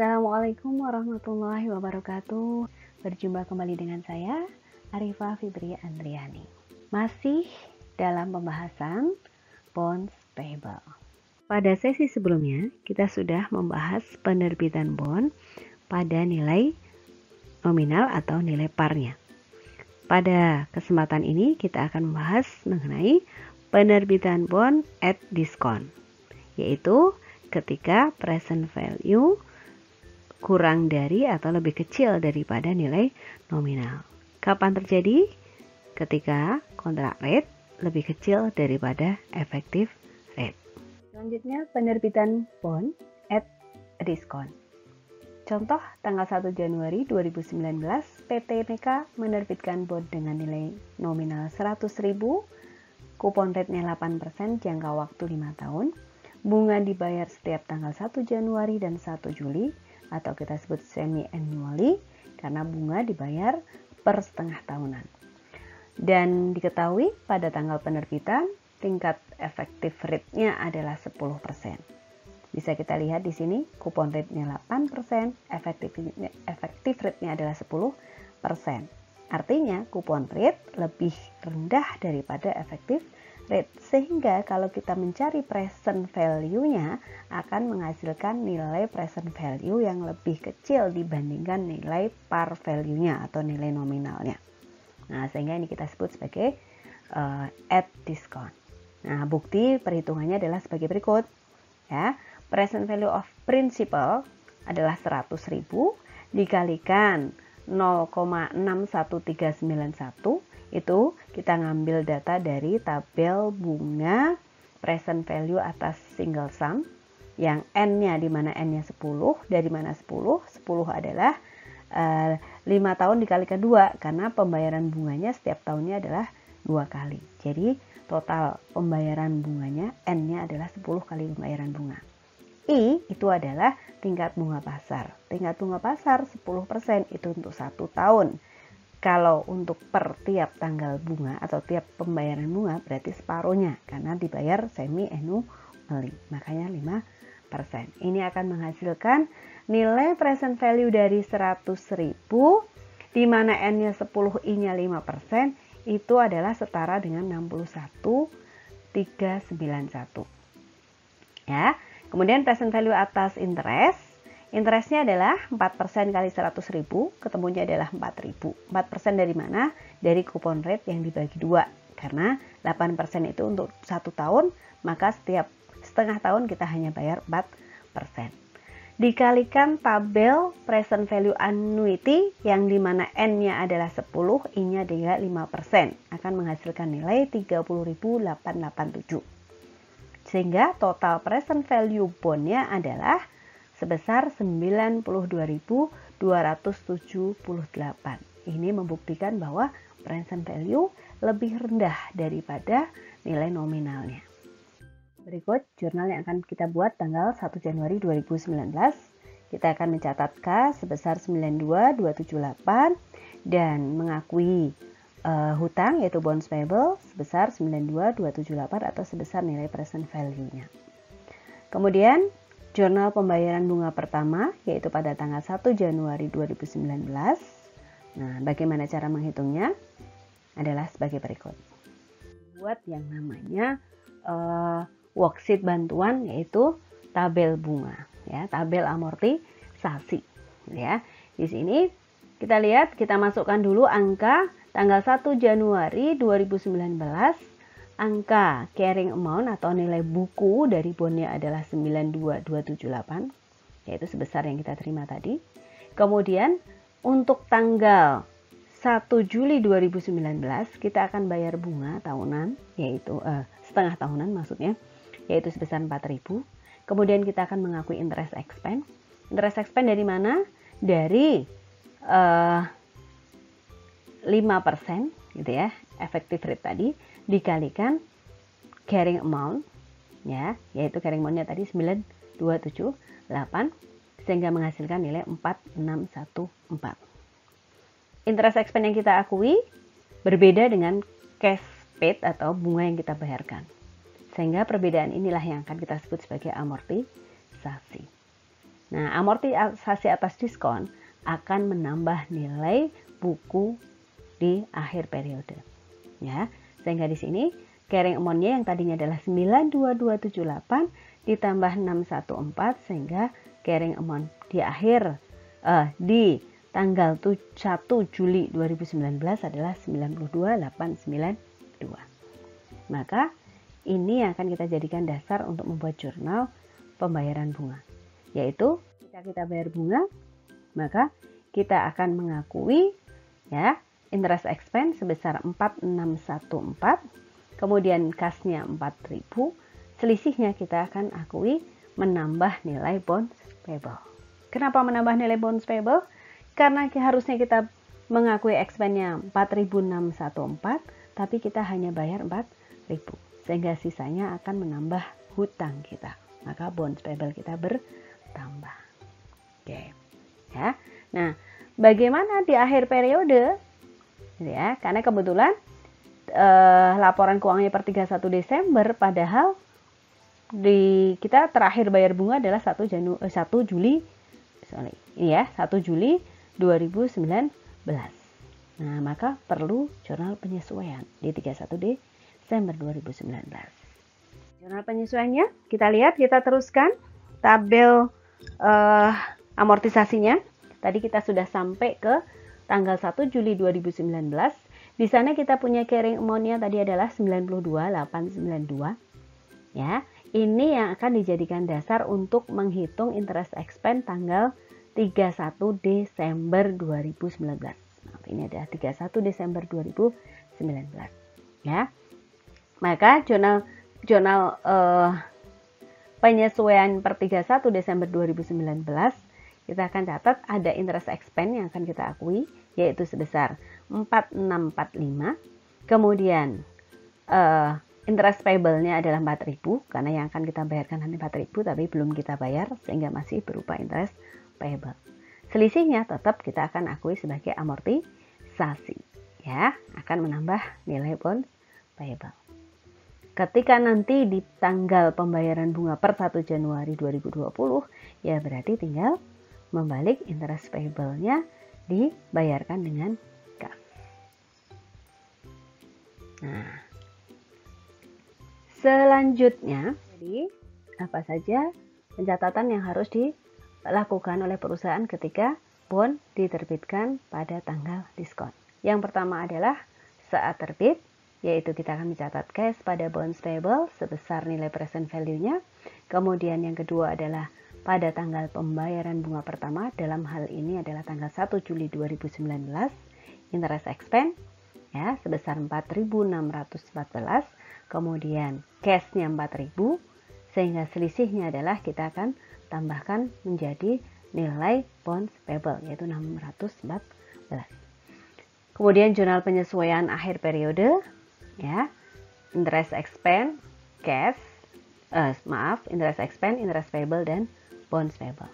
Assalamualaikum warahmatullahi wabarakatuh. Berjumpa kembali dengan saya, Arifah Fibri Andriani. Masih dalam pembahasan bonds payable. Pada sesi sebelumnya, kita sudah membahas penerbitan bond pada nilai nominal atau nilai parnya. Pada kesempatan ini, kita akan membahas mengenai penerbitan bond at discount, yaitu ketika present value kurang dari atau lebih kecil daripada nilai nominal. Kapan terjadi? Ketika kontrak rate lebih kecil daripada effective rate. Selanjutnya, penerbitan bond at discount. Contoh, tanggal 1 Januari 2019, PT Meka menerbitkan bond dengan nilai nominal 100.000, kupon rate-nya 8%, jangka waktu 5 tahun, bunga dibayar setiap tanggal 1 Januari dan 1 Juli, atau kita sebut semi-annually, karena bunga dibayar per setengah tahunan. Dan diketahui pada tanggal penerbitan, tingkat effective rate-nya adalah 10%. Bisa kita lihat di sini, kupon rate-nya 8%, effective rate-nya adalah 10%. Artinya, kupon rate lebih rendah daripada effective rate, sehingga kalau kita mencari present value-nya akan menghasilkan nilai present value yang lebih kecil dibandingkan nilai par value-nya atau nilai nominalnya. Nah, sehingga ini kita sebut sebagai at discount. Nah, bukti perhitungannya adalah sebagai berikut. Ya, present value of principal adalah 100.000 dikalikan 0,61391. Itu kita ngambil data dari tabel bunga present value atas single sum yang N-nya, di mana N-nya 10. Dari mana 10? 10 adalah 5 tahun dikalikan 2, karena pembayaran bunganya setiap tahunnya adalah 2 kali. Jadi total pembayaran bunganya N-nya adalah 10 kali pembayaran bunga. I itu adalah tingkat bunga pasar. Tingkat bunga pasar 10% itu untuk 1 tahun. Kalau untuk per tiap tanggal bunga atau tiap pembayaran bunga berarti separuhnya, karena dibayar semi-annually, makanya 5%. Ini akan menghasilkan nilai present value dari 100.000, di mana N-nya 10, I-nya 5%, itu adalah setara dengan 61.391. Ya. Kemudian present value atas interest. Interestnya adalah 4% kali 100.000, ketemunya adalah 4.000. 4% dari mana? Dari kupon rate yang dibagi 2. Karena 8% itu untuk 1 tahun, maka setiap setengah tahun kita hanya bayar 4%. Dikalikan tabel present value annuity yang dimana N-nya adalah 10, I-nya adalah 5%. Akan menghasilkan nilai 30.887. Sehingga total present value bond-nya adalah sebesar 92.278. Ini membuktikan bahwa present value lebih rendah daripada nilai nominalnya. Berikut jurnal yang akan kita buat tanggal 1 Januari 2019. Kita akan mencatat K sebesar 92.278 dan mengakui hutang yaitu bonds payable sebesar 92.278 atau sebesar nilai present value-nya. Kemudian jurnal pembayaran bunga pertama yaitu pada tanggal 1 Januari 2019. Nah, bagaimana cara menghitungnya? Adalah sebagai berikut. Buat yang namanya worksheet bantuan yaitu tabel bunga, ya, tabel amortisasi, ya. Di sini kita lihat, kita masukkan dulu angka tanggal 1 Januari 2019. Angka carrying amount atau nilai buku dari bondnya adalah 92.278, yaitu sebesar yang kita terima tadi. Kemudian untuk tanggal 1 Juli 2019 kita akan bayar bunga tahunan, yaitu setengah tahunan maksudnya, yaitu sebesar 4.000. Kemudian kita akan mengakui interest expense. Interest expense dari mana? Dari 5% gitu ya, effective rate tadi, dikalikan carrying amount, ya, yaitu carrying amount-nya tadi 9278, sehingga menghasilkan nilai 4614. Interest expense yang kita akui berbeda dengan cash paid atau bunga yang kita bayarkan, sehingga perbedaan inilah yang akan kita sebut sebagai amortisasi. Nah, amortisasi atas diskon akan menambah nilai buku di akhir periode. Ya, sehingga di sini carrying amount-nya yang tadinya adalah 92278 ditambah 614 sehingga carrying amount di di tanggal 1 Juli 2019 adalah 92892. Maka ini akan kita jadikan dasar untuk membuat jurnal pembayaran bunga. Yaitu jika kita bayar bunga, maka kita akan mengakui ya interest expense sebesar 4614, kemudian kasnya 4000, selisihnya kita akan akui menambah nilai bonds payable. Kenapa menambah nilai bonds payable? Karena harusnya kita mengakui expense-nya 4614, tapi kita hanya bayar 4000, sehingga sisanya akan menambah hutang kita. Maka bonds payable kita bertambah. Oke. Ya. Nah, bagaimana di akhir periode? Ya, karena kebetulan laporan keuangannya per 31 Desember, padahal kita terakhir bayar bunga adalah 1 Juli 2019. Nah, maka perlu jurnal penyesuaian di 31 Desember 2019. Jurnal penyesuaiannya kita lihat, kita teruskan tabel amortisasinya. Tadi kita sudah sampai ke tanggal 1 Juli 2019. Di sana kita punya carrying amount-nya tadi adalah 92892. Ya, ini yang akan dijadikan dasar untuk menghitung interest expense tanggal 31 Desember 2019. Nah, ini adalah 31 Desember 2019. Ya. Maka jurnal penyesuaian per 31 Desember 2019 kita akan catat ada interest expense yang akan kita akui, yaitu sebesar 4645. Kemudian interest payable-nya adalah 4000 karena yang akan kita bayarkan hanya 4000 tapi belum kita bayar sehingga masih berupa interest payable. Selisihnya tetap kita akan akui sebagai amortisasi, ya, akan menambah nilai bonds payable. Ketika nanti di tanggal pembayaran bunga per 1 Januari 2020, ya berarti tinggal membalik interest payable-nya dibayarkan dengan kas. Nah, selanjutnya, jadi apa saja pencatatan yang harus dilakukan oleh perusahaan ketika bond diterbitkan pada tanggal diskon. Yang pertama adalah saat terbit, yaitu kita akan mencatat cash pada bonds payable sebesar nilai present value-nya. Kemudian yang kedua adalah pada tanggal pembayaran bunga pertama, dalam hal ini adalah tanggal 1 Juli 2019, interest expense ya sebesar 4.614, kemudian cash-nya 4.000, sehingga selisihnya adalah kita akan tambahkan menjadi nilai bonds payable yaitu 614. Kemudian jurnal penyesuaian akhir periode ya, interest expense, cash, interest expense, interest payable dan bonds payable.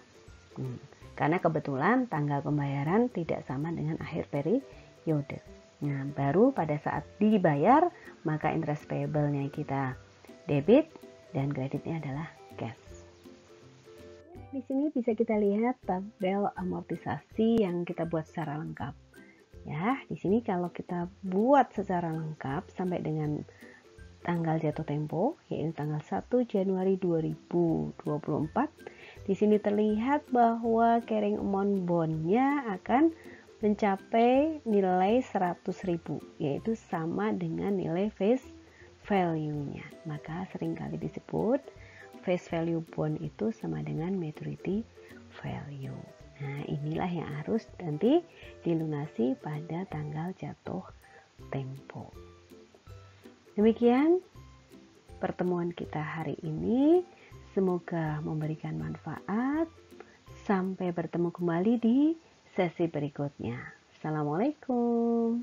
Karena kebetulan tanggal pembayaran tidak sama dengan akhir periode. Nah, baru pada saat dibayar maka interest payable-nya kita debit dan kreditnya adalah cash. Di sini bisa kita lihat tabel amortisasi yang kita buat secara lengkap. Ya, di sini kalau kita buat secara lengkap sampai dengan tanggal jatuh tempo, yaitu tanggal 1 Januari 2024, di sini terlihat bahwa carrying amount bond-nya akan mencapai nilai 100.000, yaitu sama dengan nilai face value-nya. Maka seringkali disebut face value bond itu sama dengan maturity value. Nah, inilah yang harus nanti dilunasi pada tanggal jatuh tempo. Demikian pertemuan kita hari ini. Semoga memberikan manfaat. Sampai bertemu kembali di sesi berikutnya. Assalamualaikum.